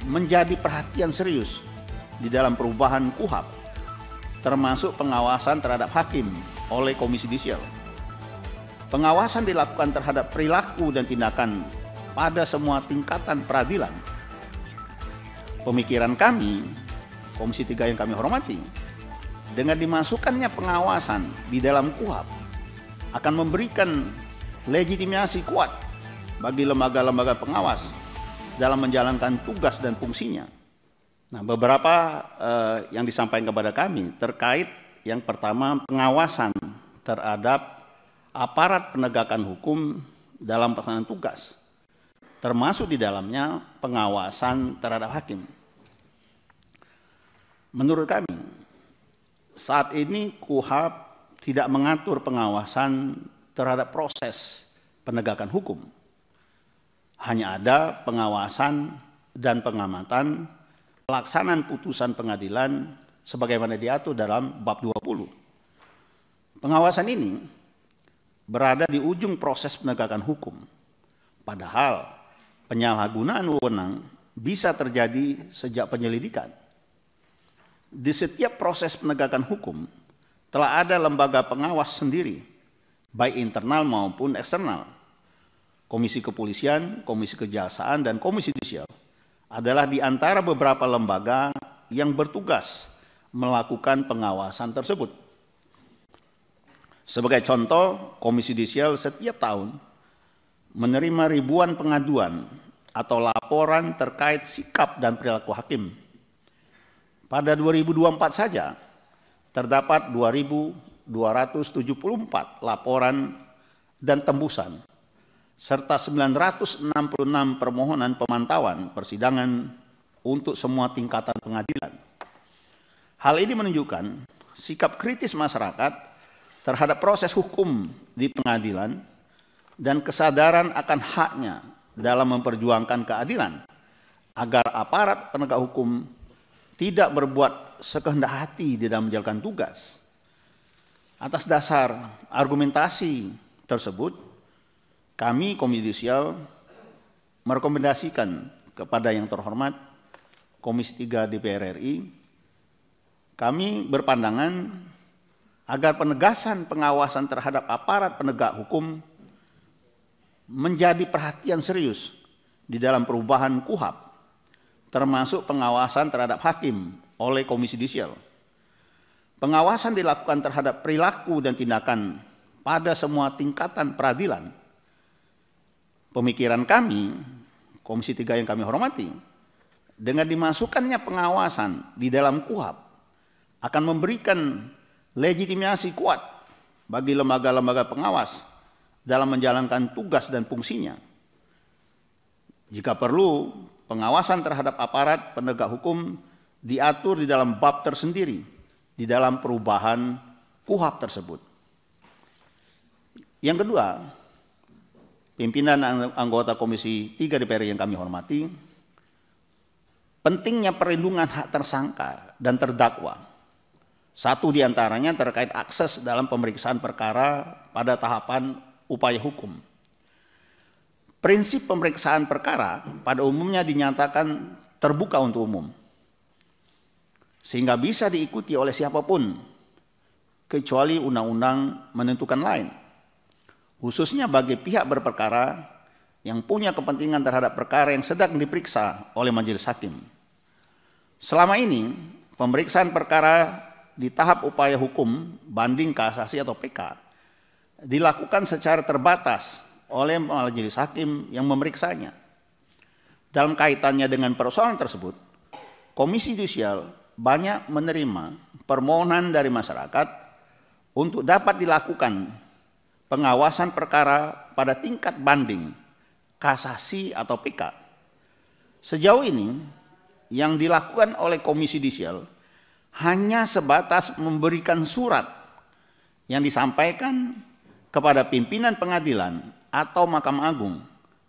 menjadi perhatian serius di dalam perubahan KUHP, termasuk pengawasan terhadap hakim oleh Komisi Yudisial. Pengawasan dilakukan terhadap perilaku dan tindakan pada semua tingkatan peradilan. Pemikiran kami, Komisi 3 yang kami hormati, dengan dimasukkannya pengawasan di dalam KUHP akan memberikan legitimasi kuat bagi lembaga-lembaga pengawas dalam menjalankan tugas dan fungsinya. Nah, beberapa yang disampaikan kepada kami terkait yang pertama pengawasan terhadap aparat penegakan hukum dalam pelaksanaan tugas, termasuk di dalamnya pengawasan terhadap hakim. Menurut kami, saat ini KUHP tidak mengatur pengawasan terhadap proses penegakan hukum. Hanya ada pengawasan dan pengamatan pelaksanaan putusan pengadilan sebagaimana diatur dalam bab 20. Pengawasan ini berada di ujung proses penegakan hukum. Padahal penyalahgunaan wewenang bisa terjadi sejak penyelidikan. Di setiap proses penegakan hukum telah ada lembaga pengawas sendiri, baik internal maupun eksternal. Komisi Kepolisian, Komisi Kejaksaan, dan Komisi Yudisial adalah di antara beberapa lembaga yang bertugas melakukan pengawasan tersebut. Sebagai contoh, Komisi Yudisial setiap tahun menerima ribuan pengaduan atau laporan terkait sikap dan perilaku hakim. Pada 2024 saja terdapat 2.274 laporan dan tembusan, serta 966 permohonan pemantauan persidangan untuk semua tingkatan pengadilan. Hal ini menunjukkan sikap kritis masyarakat terhadap proses hukum di pengadilan dan kesadaran akan haknya dalam memperjuangkan keadilan agar aparat penegak hukum tidak berbuat sekehendak hati di dalam menjalankan tugas. Atas dasar argumentasi tersebut, kami Komisi Yudisial merekomendasikan kepada yang terhormat Komisi 3 DPR RI, kami berpandangan agar penegasan pengawasan terhadap aparat penegak hukum menjadi perhatian serius di dalam perubahan KUHP, termasuk pengawasan terhadap hakim oleh Komisi Yudisial. Pengawasan dilakukan terhadap perilaku dan tindakan pada semua tingkatan peradilan. Pemikiran kami, Komisi 3 yang kami hormati, dengan dimasukkannya pengawasan di dalam KUHP akan memberikan legitimasi kuat bagi lembaga-lembaga pengawas dalam menjalankan tugas dan fungsinya. Jika perlu, pengawasan terhadap aparat penegak hukum diatur di dalam bab tersendiri di dalam perubahan KUHP tersebut. Yang kedua, pimpinan anggota Komisi 3 DPR yang kami hormati, pentingnya perlindungan hak tersangka dan terdakwa. Satu di antaranya terkait akses dalam pemeriksaan perkara pada tahapan upaya hukum. Prinsip pemeriksaan perkara pada umumnya dinyatakan terbuka untuk umum, sehingga bisa diikuti oleh siapapun, kecuali undang-undang menentukan lain, khususnya bagi pihak berperkara yang punya kepentingan terhadap perkara yang sedang diperiksa oleh majelis hakim. Selama ini, pemeriksaan perkara di tahap upaya hukum, banding, kasasi, atau PK dilakukan secara terbatas oleh majelis hakim yang memeriksanya. Dalam kaitannya dengan persoalan tersebut, Komisi Yudisial banyak menerima permohonan dari masyarakat untuk dapat dilakukan pengawasan perkara pada tingkat banding, kasasi, atau PK. Sejauh ini, yang dilakukan oleh Komisi Yudisial hanya sebatas memberikan surat yang disampaikan kepada pimpinan pengadilan atau Mahkamah Agung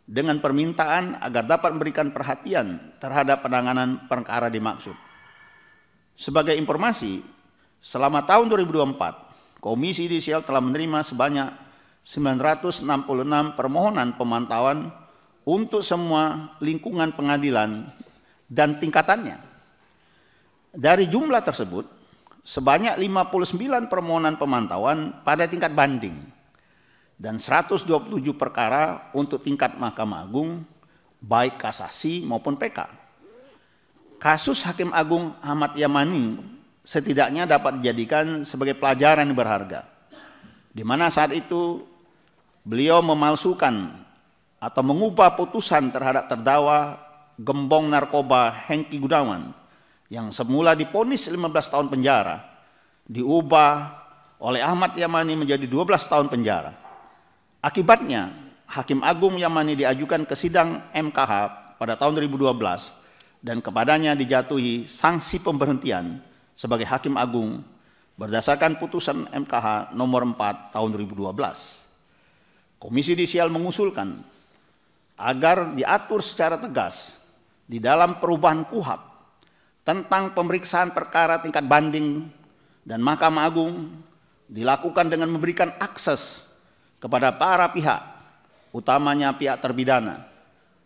dengan permintaan agar dapat memberikan perhatian terhadap penanganan perkara dimaksud. Sebagai informasi, selama tahun 2024, Komisi Yudisial telah menerima sebanyak 966 permohonan pemantauan untuk semua lingkungan pengadilan dan tingkatannya. Dari jumlah tersebut, sebanyak 59 permohonan pemantauan pada tingkat banding dan 127 perkara untuk tingkat Mahkamah Agung, baik kasasi maupun PK. Kasus Hakim Agung Ahmad Yamani setidaknya dapat dijadikan sebagai pelajaran yang berharga, di mana saat itu beliau memalsukan atau mengubah putusan terhadap terdakwa gembong narkoba Hengki Gunawan yang semula divonis 15 tahun penjara, diubah oleh Ahmad Yamani menjadi 12 tahun penjara. Akibatnya, Hakim Agung Yamani diajukan ke sidang MKH pada tahun 2012 dan kepadanya dijatuhi sanksi pemberhentian sebagai Hakim Agung berdasarkan putusan MKH nomor 4 tahun 2012. Komisi Yudisial mengusulkan agar diatur secara tegas di dalam perubahan KUHP tentang pemeriksaan perkara tingkat banding dan Mahkamah Agung dilakukan dengan memberikan akses kepada para pihak, utamanya pihak terpidana.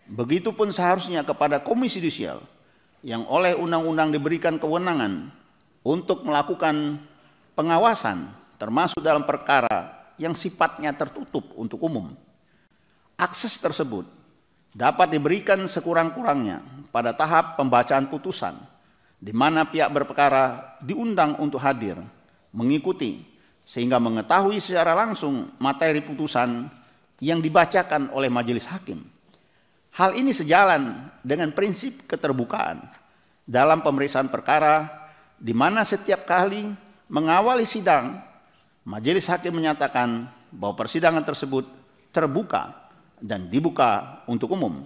Begitupun seharusnya kepada Komisi Yudisial yang oleh undang-undang diberikan kewenangan untuk melakukan pengawasan termasuk dalam perkara yang sifatnya tertutup untuk umum. Akses tersebut dapat diberikan sekurang-kurangnya pada tahap pembacaan putusan, di mana pihak berperkara diundang untuk hadir, mengikuti, sehingga mengetahui secara langsung materi putusan yang dibacakan oleh majelis hakim. Hal ini sejalan dengan prinsip keterbukaan dalam pemeriksaan perkara, di mana setiap kali mengawali sidang, majelis hakim menyatakan bahwa persidangan tersebut terbuka dan dibuka untuk umum.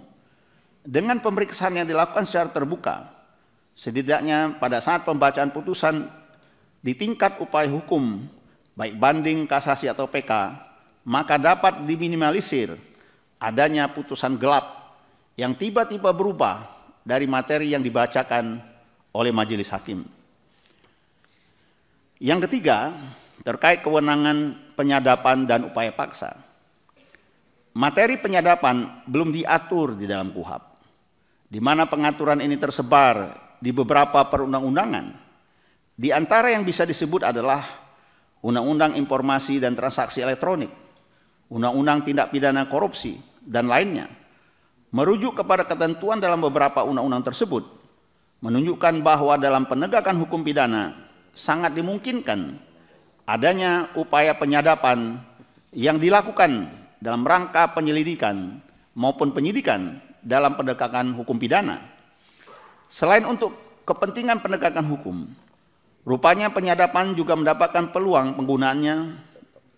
Dengan pemeriksaan yang dilakukan secara terbuka, setidaknya pada saat pembacaan putusan di tingkat upaya hukum, baik banding, kasasi atau PK, maka dapat diminimalisir adanya putusan gelap yang tiba-tiba berubah dari materi yang dibacakan oleh majelis hakim. Yang ketiga, terkait kewenangan penyadapan dan upaya paksa. Materi penyadapan belum diatur di dalam KUHP, di mana pengaturan ini tersebar di beberapa perundang-undangan. Di antara yang bisa disebut adalah Undang-Undang Informasi dan Transaksi Elektronik, Undang-Undang Tindak Pidana Korupsi, dan lainnya. Merujuk kepada ketentuan dalam beberapa undang-undang tersebut, menunjukkan bahwa dalam penegakan hukum pidana sangat dimungkinkan adanya upaya penyadapan yang dilakukan dalam rangka penyelidikan maupun penyidikan dalam penegakan hukum pidana. Selain untuk kepentingan penegakan hukum, rupanya penyadapan juga mendapatkan peluang penggunaannya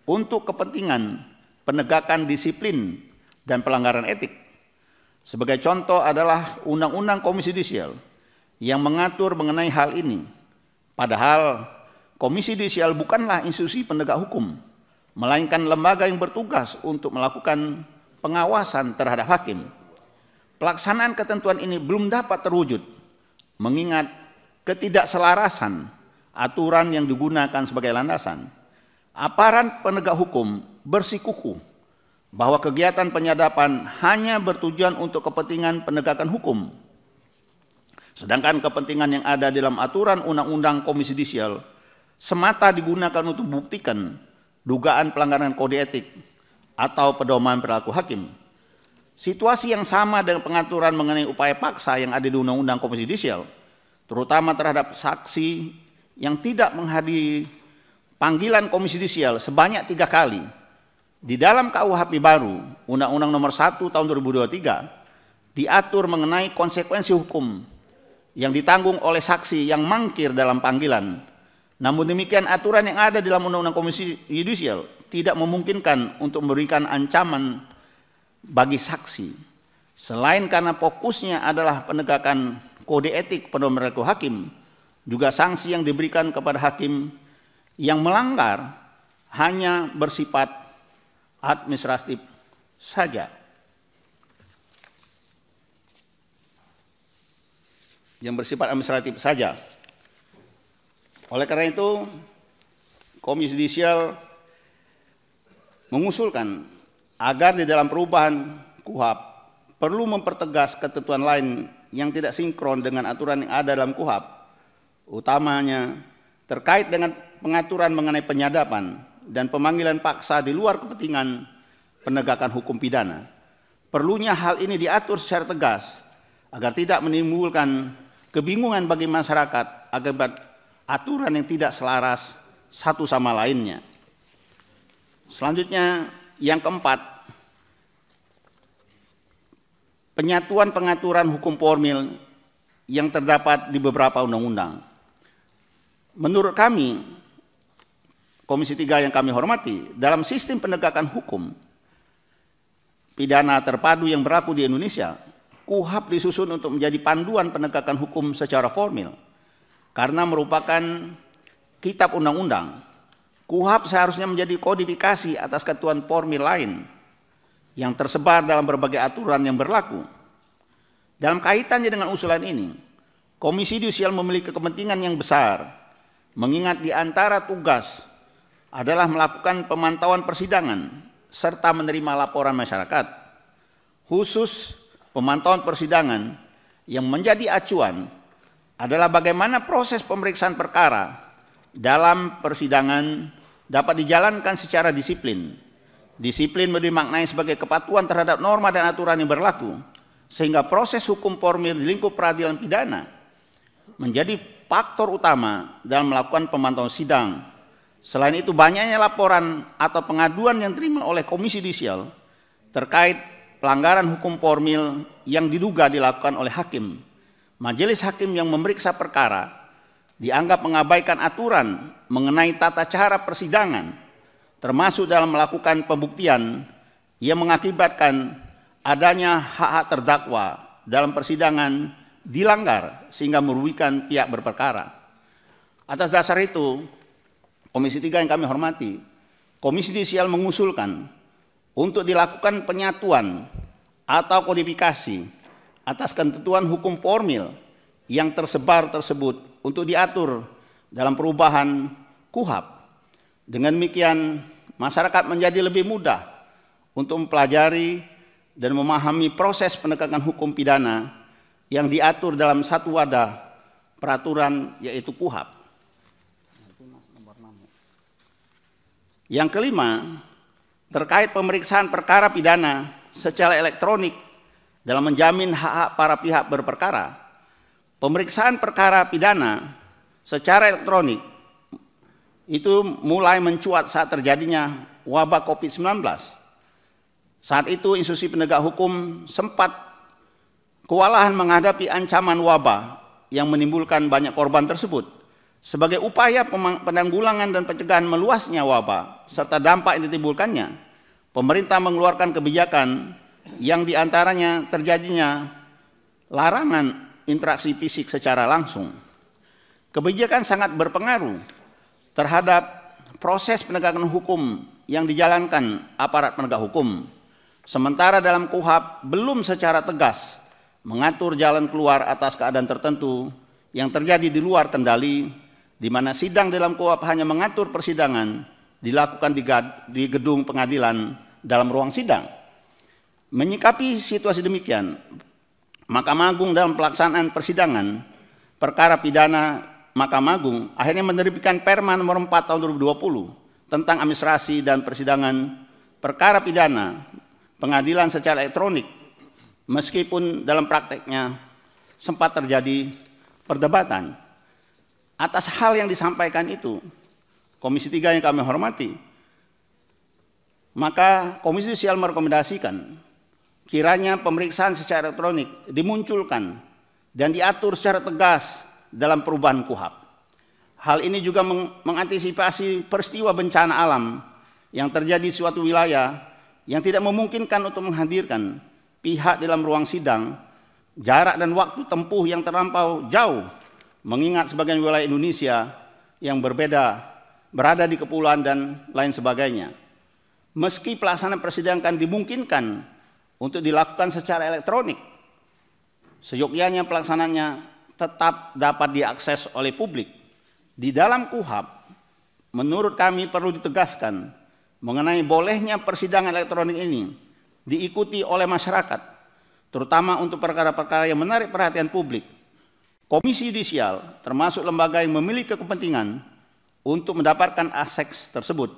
untuk kepentingan penegakan disiplin dan pelanggaran etik. Sebagai contoh adalah Undang-Undang Komisi Yudisial yang mengatur mengenai hal ini. Padahal Komisi Yudisial bukanlah institusi penegak hukum, melainkan lembaga yang bertugas untuk melakukan pengawasan terhadap hakim. Pelaksanaan ketentuan ini belum dapat terwujud, mengingat ketidakselarasan aturan yang digunakan sebagai landasan. Aparat penegak hukum bersikukuh bahwa kegiatan penyadapan hanya bertujuan untuk kepentingan penegakan hukum, sedangkan kepentingan yang ada dalam aturan Undang-Undang Komisi Yudisial semata digunakan untuk membuktikan dugaan pelanggaran kode etik atau pedoman perilaku hakim. Situasi yang sama dengan pengaturan mengenai upaya paksa yang ada di Undang-Undang Komisi Yudisial, terutama terhadap saksi yang tidak menghadiri panggilan Komisi Yudisial sebanyak 3 kali. Di dalam KUHP baru, Undang-Undang Nomor 1 Tahun 2023, diatur mengenai konsekuensi hukum yang ditanggung oleh saksi yang mangkir dalam panggilan. Namun demikian, aturan yang ada dalam Undang-Undang Komisi Yudisial tidak memungkinkan untuk memberikan ancaman bagi saksi. Selain karena fokusnya adalah penegakan kode etik pedoman perilaku hakim, juga sanksi yang diberikan kepada hakim yang melanggar hanya bersifat administratif saja. Yang bersifat administratif saja. Oleh karena itu, Komisi Yudisial mengusulkan agar di dalam perubahan KUHP perlu mempertegas ketentuan lain yang tidak sinkron dengan aturan yang ada dalam KUHP, utamanya terkait dengan pengaturan mengenai penyadapan dan pemanggilan paksa di luar kepentingan penegakan hukum pidana. Perlunya hal ini diatur secara tegas agar tidak menimbulkan kebingungan bagi masyarakat akibat aturan yang tidak selaras satu sama lainnya. Selanjutnya, yang keempat, penyatuan pengaturan hukum formil yang terdapat di beberapa undang-undang. Menurut kami, Komisi 3 yang kami hormati, dalam sistem penegakan hukum pidana terpadu yang berlaku di Indonesia, KUHP disusun untuk menjadi panduan penegakan hukum secara formil karena merupakan kitab undang-undang. KUHP seharusnya menjadi kodifikasi atas ketentuan formil lain yang tersebar dalam berbagai aturan yang berlaku. Dalam kaitannya dengan usulan ini, Komisi Yudisial memiliki kepentingan yang besar, mengingat di antara tugas adalah melakukan pemantauan persidangan serta menerima laporan masyarakat. Khusus pemantauan persidangan yang menjadi acuan adalah bagaimana proses pemeriksaan perkara dalam persidangan dapat dijalankan secara disiplin. Disiplin dimaknai sebagai kepatuhan terhadap norma dan aturan yang berlaku, sehingga proses hukum formil di lingkup peradilan pidana menjadi faktor utama dalam melakukan pemantauan sidang. Selain itu, banyaknya laporan atau pengaduan yang diterima oleh Komisi Yudisial terkait pelanggaran hukum formil yang diduga dilakukan oleh hakim. Majelis hakim yang memeriksa perkara dianggap mengabaikan aturan mengenai tata cara persidangan, termasuk dalam melakukan pembuktian yang mengakibatkan adanya hak-hak terdakwa dalam persidangan dilanggar sehingga merugikan pihak berperkara. Atas dasar itu, Komisi 3 yang kami hormati, Komisi Yudisial mengusulkan untuk dilakukan penyatuan atau kodifikasi atas ketentuan hukum formil yang tersebar tersebut untuk diatur dalam perubahan KUHP. Dengan demikian, masyarakat menjadi lebih mudah untuk mempelajari dan memahami proses penegakan hukum pidana yang diatur dalam satu wadah peraturan, yaitu KUHP. Yang kelima, terkait pemeriksaan perkara pidana secara elektronik dalam menjamin hak-hak para pihak berperkara. Pemeriksaan perkara pidana secara elektronik itu mulai mencuat saat terjadinya wabah COVID-19. Saat itu institusi penegak hukum sempat kewalahan menghadapi ancaman wabah yang menimbulkan banyak korban tersebut. Sebagai upaya penanggulangan dan pencegahan meluasnya wabah serta dampak yang ditimbulkannya, pemerintah mengeluarkan kebijakan yang diantaranya terjadinya larangan interaksi fisik secara langsung. Kebijakan sangat berpengaruh terhadap proses penegakan hukum yang dijalankan aparat penegak hukum. Sementara dalam KUHP belum secara tegas mengatur jalan keluar atas keadaan tertentu yang terjadi di luar kendali, di mana sidang dalam KUHP hanya mengatur persidangan dilakukan di gedung pengadilan dalam ruang sidang. Menyikapi situasi demikian, Mahkamah Agung dalam pelaksanaan persidangan perkara pidana, Mahkamah Agung akhirnya menerbitkan Perma nomor 4 tahun 2020 tentang administrasi dan persidangan perkara pidana pengadilan secara elektronik, meskipun dalam prakteknya sempat terjadi perdebatan. Atas hal yang disampaikan itu, Komisi 3 yang kami hormati, maka Komisi Yudisial merekomendasikan kiranya pemeriksaan secara elektronik dimunculkan dan diatur secara tegas dalam perubahan KUHP. Hal ini juga mengantisipasi peristiwa bencana alam yang terjadi di suatu wilayah yang tidak memungkinkan untuk menghadirkan pihak dalam ruang sidang, jarak dan waktu tempuh yang terlampau jauh, mengingat sebagian wilayah Indonesia yang berada di kepulauan dan lain sebagainya. Meski pelaksanaan persidangan dimungkinkan untuk dilakukan secara elektronik, seyogyanya pelaksanaannya tetap dapat diakses oleh publik. Di dalam KUHP, menurut kami perlu ditegaskan mengenai bolehnya persidangan elektronik ini diikuti oleh masyarakat terutama untuk perkara-perkara yang menarik perhatian publik, Komisi Yudisial termasuk lembaga yang memiliki kepentingan untuk mendapatkan akses tersebut.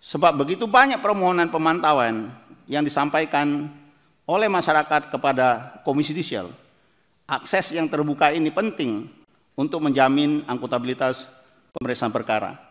Sebab begitu banyak permohonan pemantauan yang disampaikan oleh masyarakat kepada Komisi Yudisial. Akses yang terbuka ini penting untuk menjamin akuntabilitas pemeriksaan perkara.